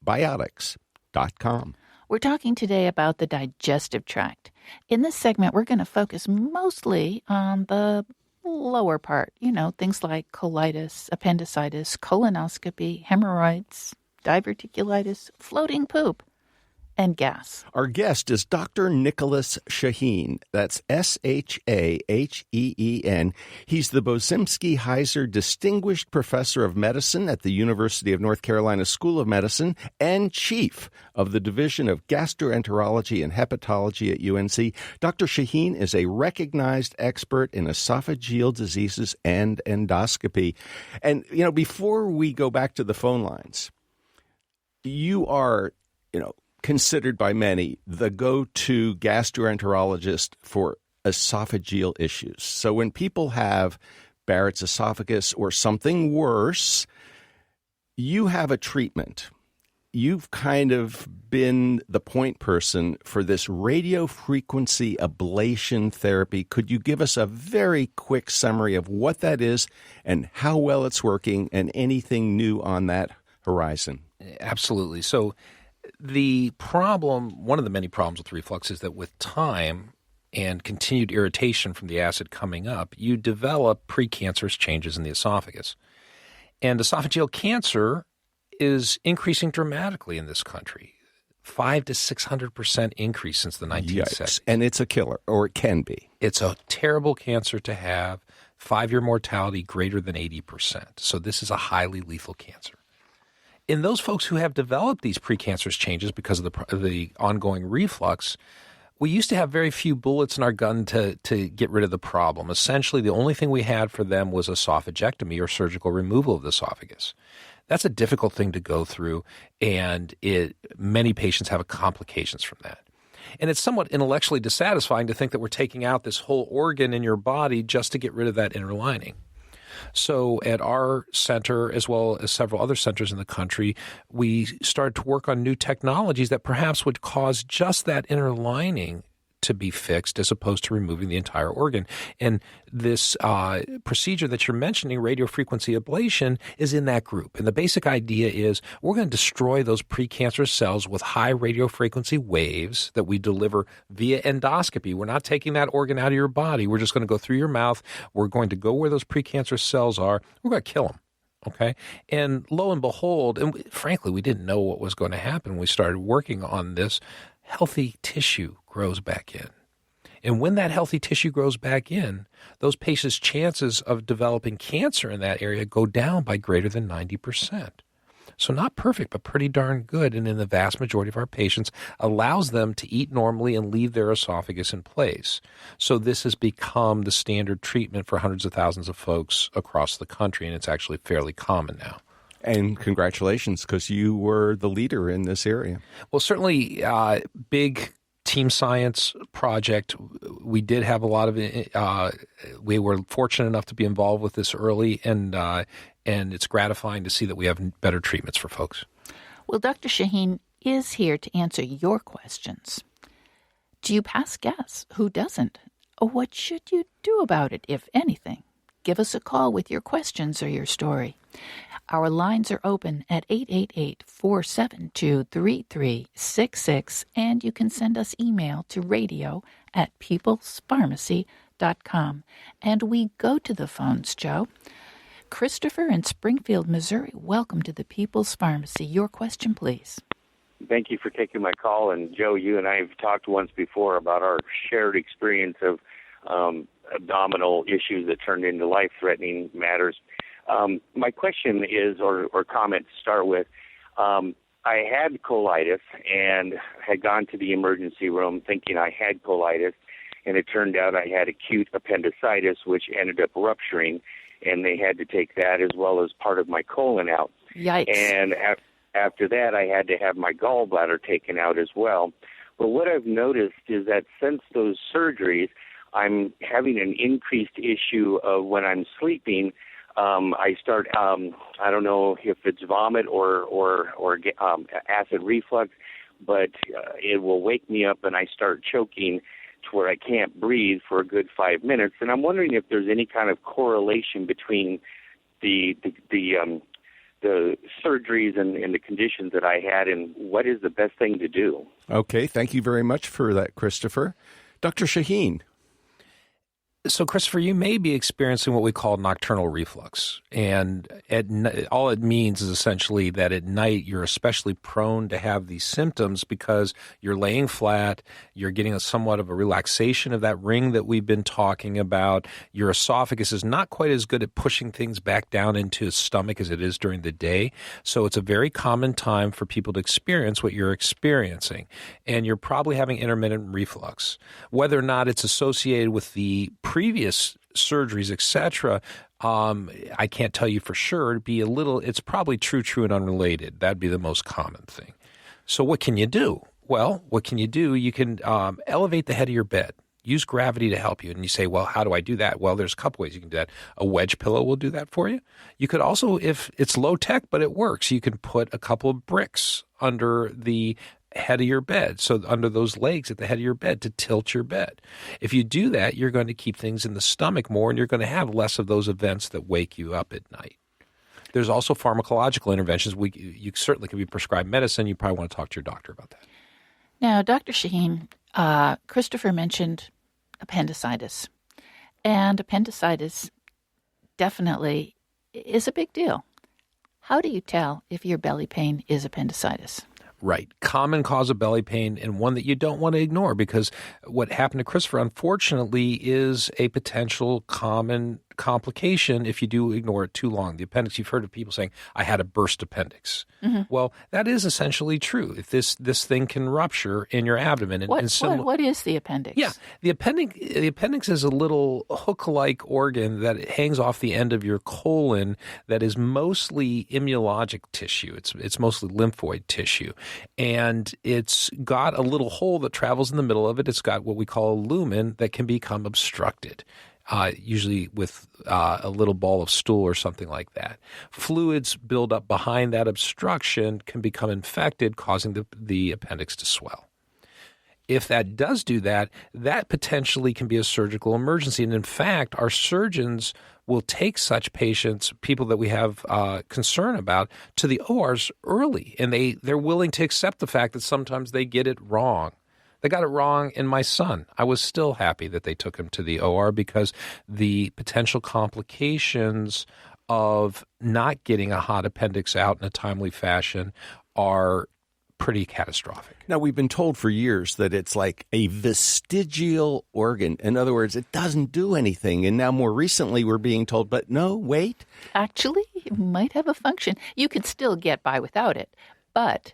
Biotics.com. We're talking today about the digestive tract. In this segment, we're going to focus mostly on the lower part, things like colitis, appendicitis, colonoscopy, hemorrhoids, diverticulitis, floating poop, and gas. Our guest is Dr. Nicholas Shaheen. That's Shaheen. He's the Bozimsky-Heiser Distinguished Professor of Medicine at the University of North Carolina School of Medicine and Chief of the Division of Gastroenterology and Hepatology at UNC. Dr. Shaheen is a recognized expert in esophageal diseases and endoscopy. And, before we go back to the phone lines, you are, considered by many the go-to gastroenterologist for esophageal issues. So when people have Barrett's esophagus or something worse, you have a treatment. You've kind of been the point person for this radiofrequency ablation therapy. Could you give us a very quick summary of what that is and how well it's working and anything new on that horizon? Absolutely. So one of the many problems with reflux is that with time and continued irritation from the acid coming up, you develop precancerous changes in the esophagus. And esophageal cancer is increasing dramatically in this country. 500% to 600% increase since the 1970s. Yikes. And it's a killer, or it can be. It's a terrible cancer to have. 5-year mortality greater than 80%. So this is a highly lethal cancer. In those folks who have developed these precancerous changes because of the ongoing reflux, we used to have very few bullets in our gun to get rid of the problem. Essentially, the only thing we had for them was esophagectomy or surgical removal of the esophagus. That's a difficult thing to go through, and many patients have complications from that. And it's somewhat intellectually dissatisfying to think that we're taking out this whole organ in your body just to get rid of that inner lining. So at our center, as well as several other centers in the country, we started to work on new technologies that perhaps would cause just that inner lining to be fixed as opposed to removing the entire organ. And this procedure that you're mentioning, radiofrequency ablation, is in that group. And the basic idea is we're going to destroy those precancerous cells with high radiofrequency waves that we deliver via endoscopy. We're not taking that organ out of your body. We're just going to go through your mouth. We're going to go where those precancerous cells are. We're going to kill them. Okay. And lo and behold, and frankly, we didn't know what was going to happen when we started working on this. Healthy tissue grows back in. And when that healthy tissue grows back in, those patients' chances of developing cancer in that area go down by greater than 90%. So not perfect, but pretty darn good. And in the vast majority of our patients, allows them to eat normally and leave their esophagus in place. So this has become the standard treatment for hundreds of thousands of folks across the country, and it's actually fairly common now. And congratulations, because you were the leader in this area. Well, certainly big team science project. We did have a lot of we were fortunate enough to be involved with this early, and it's gratifying to see that we have better treatments for folks. Well, Dr. Shaheen is here to answer your questions. Do you pass gas? Who doesn't? What should you do about it, if anything? Give us a call with your questions or your story. Our lines are open at 888-472-3366, and you can send us email to radio@peoplespharmacy.com. And we go to the phones, Joe. Christopher in Springfield, Missouri, welcome to the People's Pharmacy. Your question, please. Thank you for taking my call. And, Joe, you and I have talked once before about our shared experience of abdominal issues that turned into life-threatening matters. My question is, or comment to start with, I had colitis and had gone to the emergency room thinking I had colitis, and it turned out I had acute appendicitis, which ended up rupturing, and they had to take that as well as part of my colon out. Yikes. And after that, I had to have my gallbladder taken out as well. But what I've noticed is that since those surgeries, I'm having an increased issue of when I'm sleeping, I start, I don't know if it's vomit or acid reflux, but it will wake me up and I start choking to where I can't breathe for a good 5 minutes. And I'm wondering if there's any kind of correlation between the surgeries and the conditions that I had, and what is the best thing to do. Okay, thank you very much for that, Christopher. Dr. Shaheen. So, Christopher, you may be experiencing what we call nocturnal reflux. And all it means is essentially that at night you're especially prone to have these symptoms because you're laying flat, you're getting somewhat of a relaxation of that ring that we've been talking about. Your esophagus is not quite as good at pushing things back down into the stomach as it is during the day. So it's a very common time for people to experience what you're experiencing. And you're probably having intermittent reflux. Whether or not it's associated with the previous surgeries, etc., I can't tell you for sure. It's probably true and unrelated. That'd be the most common thing. So what can you do? Well, what can you do? You can elevate the head of your bed. Use gravity to help you. And you say, well, how do I do that? Well, there's a couple ways you can do that. A wedge pillow will do that for you. You could also, if it's low tech, but it works, you can put a couple of bricks under the head of your bed, so under those legs at the head of your bed to tilt your bed. If you do that, you're going to keep things in the stomach more, and you're going to have less of those events that wake you up at night. There's also pharmacological interventions. You certainly can be prescribed medicine. You probably want to talk to your doctor about that. Now, Dr. Shaheen, Christopher mentioned appendicitis, and appendicitis definitely is a big deal. How do you tell if your belly pain is appendicitis? Right. Common cause of belly pain, and one that you don't want to ignore, because what happened to Christopher, unfortunately, is a potential common complication if you do ignore it too long. The appendix, you've heard of people saying, I had a burst appendix. Mm-hmm. Well, that is essentially true. If this thing can rupture in your abdomen. What is the appendix? Yeah. The appendix is a little hook-like organ that hangs off the end of your colon that is mostly immunologic tissue. It's mostly lymphoid tissue. And it's got a little hole that travels in the middle of it. It's got what we call a lumen that can become obstructed. Usually with a little ball of stool or something like that. Fluids build up behind that obstruction, can become infected, causing the appendix to swell. If that does do that, that potentially can be a surgical emergency. And in fact, our surgeons will take such patients, people that we have concern about, to the ORs early. And they're willing to accept the fact that sometimes they get it wrong. They got it wrong in my son. I was still happy that they took him to the OR because the potential complications of not getting a hot appendix out in a timely fashion are pretty catastrophic. Now, we've been told for years that it's like a vestigial organ. In other words, it doesn't do anything. And now more recently we're being told, but no, wait. Actually, it might have a function. You could still get by without it, but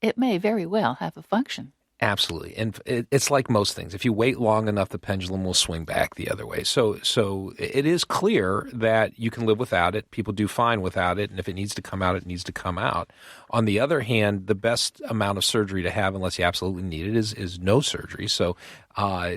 it may very well have a function. Absolutely. And it's like most things. If you wait long enough, the pendulum will swing back the other way. So it is clear that you can live without it. People do fine without it. And if it needs to come out, it needs to come out. On the other hand, the best amount of surgery to have, unless you absolutely need it, is no surgery. So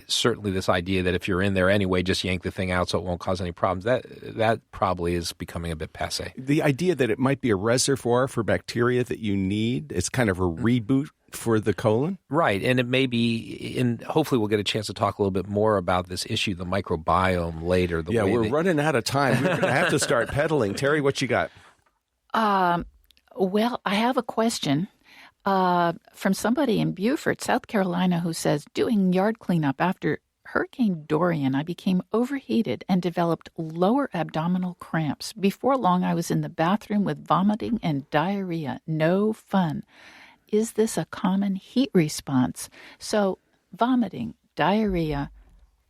certainly this idea that if you're in there anyway, just yank the thing out so it won't cause any problems, that probably is becoming a bit passé. The idea that it might be a reservoir for bacteria that you need, it's kind of a reboot for the colon? Right. And it may be, and hopefully we'll get a chance to talk a little bit more about this issue, the microbiome, later. We're running out of time. We're going to have to start pedaling. Terry, what you got? Well, I have a question from somebody in Beaufort, South Carolina, who says, doing yard cleanup after Hurricane Dorian, I became overheated and developed lower abdominal cramps. Before long, I was in the bathroom with vomiting and diarrhea. No fun. Is this a common heat response? So, vomiting, diarrhea,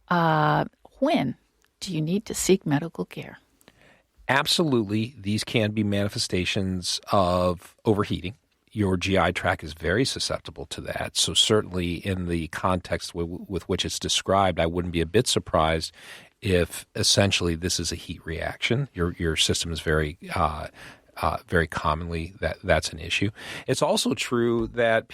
when do you need to seek medical care? Absolutely. These can be manifestations of overheating. Your GI tract is very susceptible to that. So certainly in the context with which it's described, I wouldn't be a bit surprised if essentially this is a heat reaction. Your system is very commonly that's an issue. It's also true that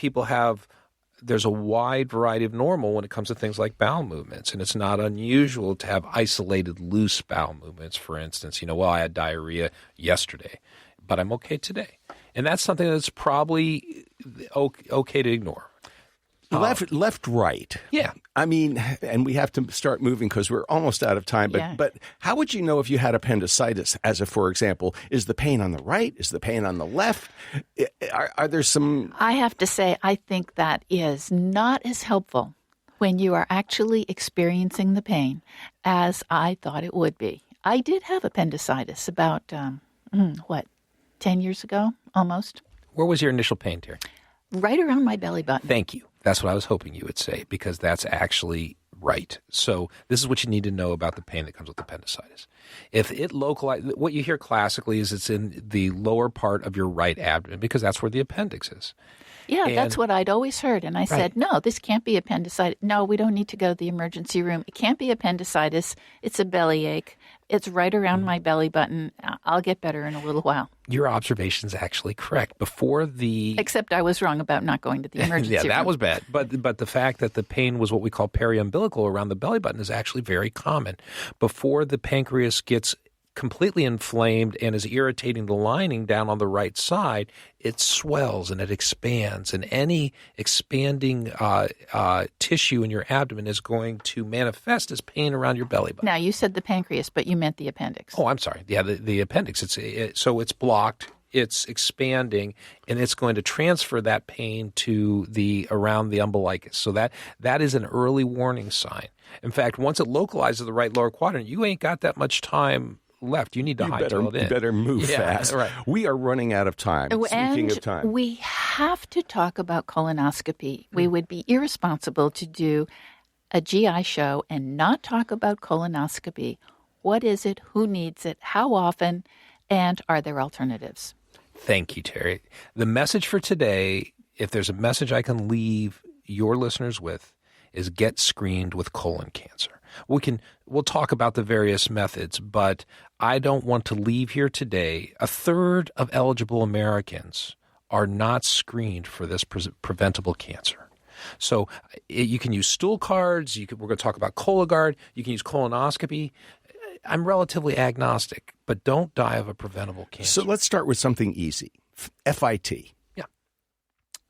there's a wide variety of normal when it comes to things like bowel movements, and it's not unusual to have isolated loose bowel movements. For instance, I had diarrhea yesterday, but I'm okay today. And that's something that's probably okay to ignore. Left, right. Yeah. I mean, and we have to start moving because we're almost out of time. But how would you know if you had appendicitis? As for example, is the pain on the right? Is the pain on the left? Are there some? I have to say, I think that is not as helpful when you are actually experiencing the pain, as I thought it would be. I did have appendicitis about, 10 years ago, almost. Where was your initial pain, Terry? Right around my belly button. Thank you. That's what I was hoping you would say, because that's actually right. So this is what you need to know about the pain that comes with appendicitis. If it localizes, what you hear classically is it's in the lower part of your right abdomen, because that's where the appendix is. Yeah, that's what I'd always heard. And I said, no, this can't be appendicitis. No, we don't need to go to the emergency room. It can't be appendicitis. It's a bellyache. It's right around my belly button. I'll get better in a little while. Your observation is actually correct. Except I was wrong about not going to the emergency room. Yeah, that was bad. But the fact that the pain was what we call periumbilical around the belly button is actually very common. Before the pancreas gets completely inflamed and is irritating the lining down on the right side, it swells and it expands. And any expanding tissue in your abdomen is going to manifest as pain around your belly button. Now, you said the pancreas, but you meant the appendix. Oh, I'm sorry. Yeah, the appendix. So it's blocked. It's expanding, and it's going to transfer that pain to around the umbilicus. So that is an early warning sign. In fact, once it localizes the right lower quadrant, you ain't got that much time left. You need to hightail it in. You better move fast. Right. We are running out of time. Speaking of time. We have to talk about colonoscopy. We would be irresponsible to do a GI show and not talk about colonoscopy. What is it? Who needs it? How often? And are there alternatives? Thank you, Terry. The message for today, if there's a message I can leave your listeners with, is get screened with colon cancer. We'll talk about the various methods, but I don't want to leave here today. A third of eligible Americans are not screened for this preventable cancer. So you can use stool cards. We're going to talk about Cologuard. You can use colonoscopy. I'm relatively agnostic, but don't die of a preventable cancer. So let's start with something easy. FIT.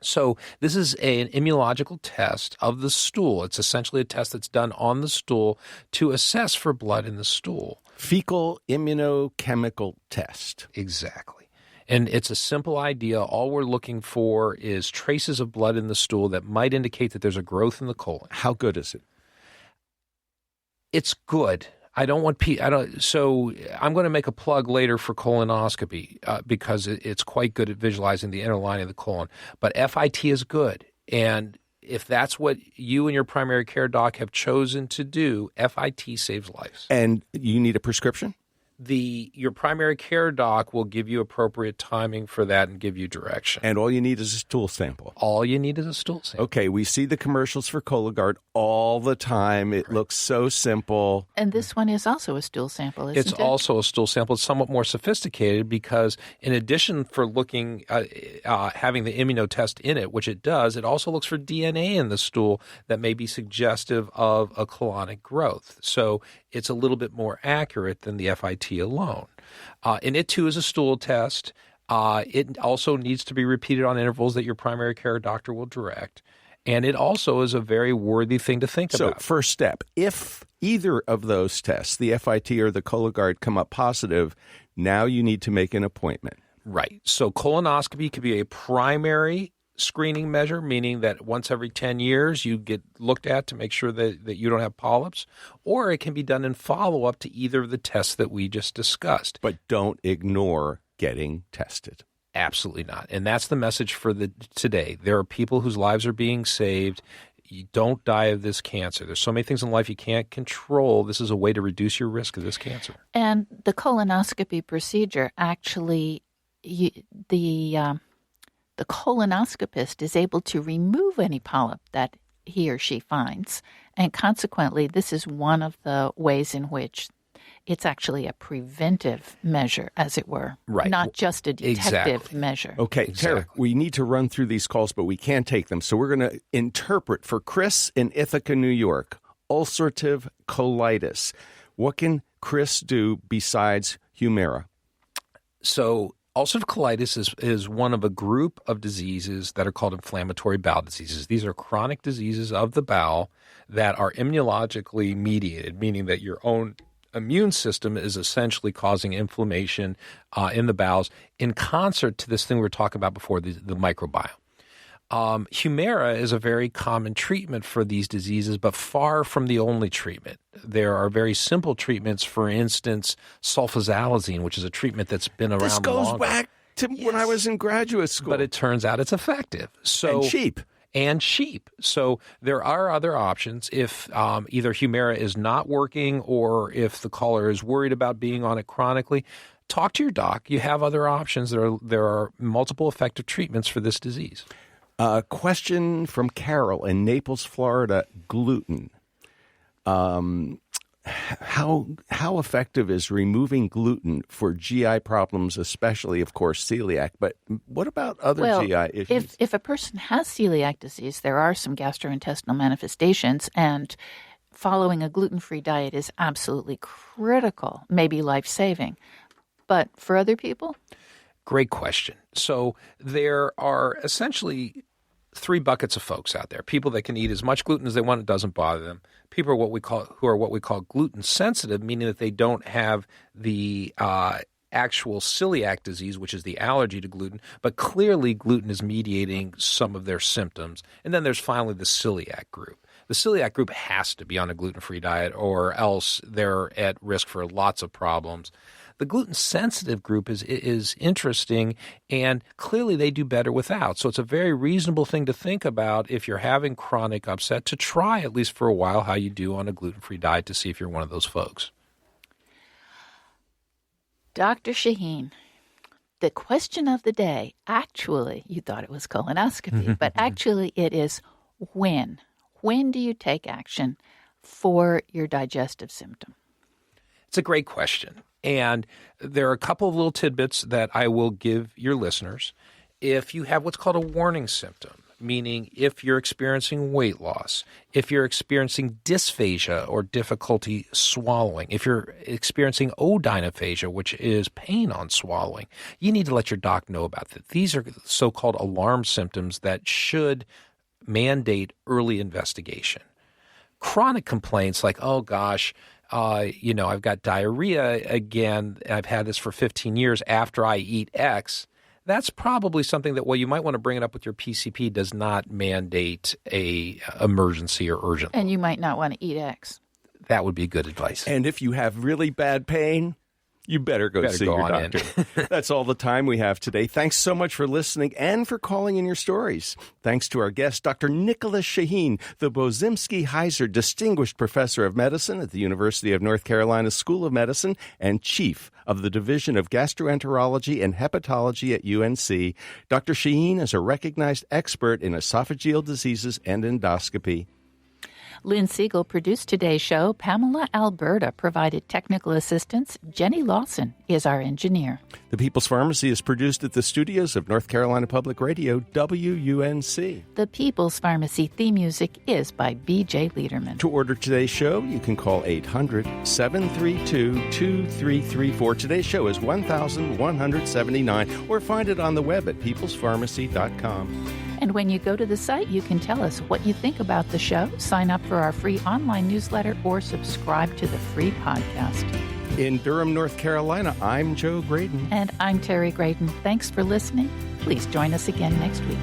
So this is an immunological test of the stool. It's essentially a test that's done on the stool to assess for blood in the stool. Fecal immunochemical test. Exactly. And it's a simple idea. All we're looking for is traces of blood in the stool that might indicate that there's a growth in the colon. How good is it? It's good. So I'm going to make a plug later for colonoscopy because it's quite good at visualizing the inner lining of the colon. But FIT is good. And if that's what you and your primary care doc have chosen to do, FIT saves lives. And you need a prescription? Your primary care doc will give you appropriate timing for that and give you direction. And all you need is a stool sample. All you need is a stool sample. Okay, we see the commercials for Cologuard all the time. It looks so simple. And this one is also a stool sample, isn't it? It's also a stool sample. It's somewhat more sophisticated because in addition for looking, having the immunotest in it, which it does, it also looks for DNA in the stool that may be suggestive of a colonic growth. So it's a little bit more accurate than the FIT alone. And it, too, is a stool test. It also needs to be repeated on intervals that your primary care doctor will direct. And it also is a very worthy thing to think about. So, first step, if either of those tests, the FIT or the Cologuard, come up positive, now you need to make an appointment. Right. So colonoscopy could be a primary screening measure, meaning that once every 10 years you get looked at to make sure that you don't have polyps, or it can be done in follow-up to either of the tests that we just discussed. But don't ignore getting tested. Absolutely not. And that's the message for today. There are people whose lives are being saved. You don't die of this cancer. There's so many things in life you can't control. This is a way to reduce your risk of this cancer. And the colonoscopy procedure actually, the colonoscopist is able to remove any polyp that he or she finds. And consequently, this is one of the ways in which it's actually a preventive measure, as it were, right? Not just a detective measure. Okay, exactly. Tara, we need to run through these calls, but we can't take them. So we're going to interpret for Chris in Ithaca, New York, ulcerative colitis. What can Chris do besides Humira? So ulcerative colitis is one of a group of diseases that are called inflammatory bowel diseases. These are chronic diseases of the bowel that are immunologically mediated, meaning that your own immune system is essentially causing inflammation in the bowels in concert to this thing we were talking about before, the microbiome. Humira is a very common treatment for these diseases, but far from the only treatment. There are very simple treatments, for instance, sulfasalazine, which is a treatment that's been around This goes longer. back to when I was in graduate school. But it turns out it's effective. And cheap. And cheap. So there are other options if either Humira is not working or if the caller is worried about being on it chronically. Talk to your doc. You have other options. There are multiple effective treatments for this disease. A question from Carol in Naples, Florida. Gluten. How effective is removing gluten for GI problems, especially, of course, celiac? But what about other GI issues? If a person has celiac disease, there are some gastrointestinal manifestations, and following a gluten-free diet is absolutely critical, maybe life-saving. But for other people? Great question. So there are essentially three buckets of folks out there. People that can eat as much gluten as they want, it doesn't bother them. People who are what we call gluten sensitive, meaning that they don't have the actual celiac disease, which is the allergy to gluten, but clearly gluten is mediating some of their symptoms. And then there's finally the celiac group. The celiac group has to be on a gluten-free diet or else they're at risk for lots of problems. The gluten-sensitive group is interesting, and clearly they do better without. So it's a very reasonable thing to think about if you're having chronic upset, to try at least for a while how you do on a gluten-free diet to see if you're one of those folks. Dr. Shaheen, the question of the day, actually, you thought it was colonoscopy, but actually it is when. When do you take action for your digestive symptom? It's a great question. And there are a couple of little tidbits that I will give your listeners. If you have what's called a warning symptom, meaning if you're experiencing weight loss, if you're experiencing dysphagia or difficulty swallowing, if you're experiencing odynophagia, which is pain on swallowing, you need to let your doc know about that. These are so-called alarm symptoms that should mandate early investigation. Chronic complaints like, oh gosh, I've got diarrhea again. I've had this for 15 years after I eat X. That's probably something that, you might want to bring it up with your PCP, does not mandate a emergency or urgent. And you might not want to eat X. That would be good advice. And if you have really bad pain, you better go see your doctor. That's all the time we have today. Thanks so much for listening and for calling in your stories. Thanks to our guest, Dr. Nicholas Shaheen, the Bozimsky-Heiser Distinguished Professor of Medicine at the University of North Carolina School of Medicine and Chief of the Division of Gastroenterology and Hepatology at UNC. Dr. Shaheen is a recognized expert in esophageal diseases and endoscopy. Lynn Siegel produced today's show. Pamela Alberta provided technical assistance. Jenny Lawson is our engineer. The People's Pharmacy is produced at the studios of North Carolina Public Radio, WUNC. The People's Pharmacy theme music is by B.J. Liederman. To order today's show, you can call 800-732-2334. Today's show is 1179, or find it on the web at peoplespharmacy.com. And when you go to the site, you can tell us what you think about the show, sign up for our free online newsletter, or subscribe to the free podcast. In Durham, North Carolina, I'm Joe Graydon. And I'm Terry Graydon. Thanks for listening. Please join us again next week.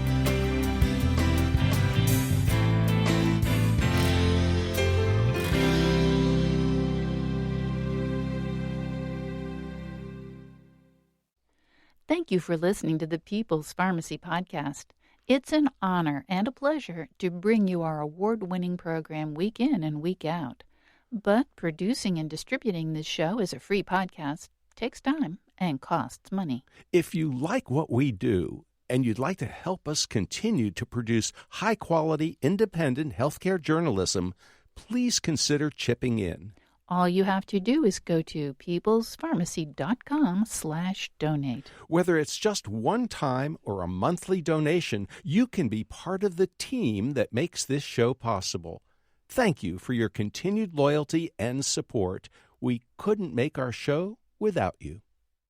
Thank you for listening to the People's Pharmacy Podcast. It's an honor and a pleasure to bring you our award-winning program week in and week out. But producing and distributing this show as a free podcast takes time and costs money. If you like what we do and you'd like to help us continue to produce high-quality, independent healthcare journalism, please consider chipping in. All you have to do is go to peoplespharmacy.com/donate. Whether it's just one time or a monthly donation, you can be part of the team that makes this show possible. Thank you for your continued loyalty and support. We couldn't make our show without you.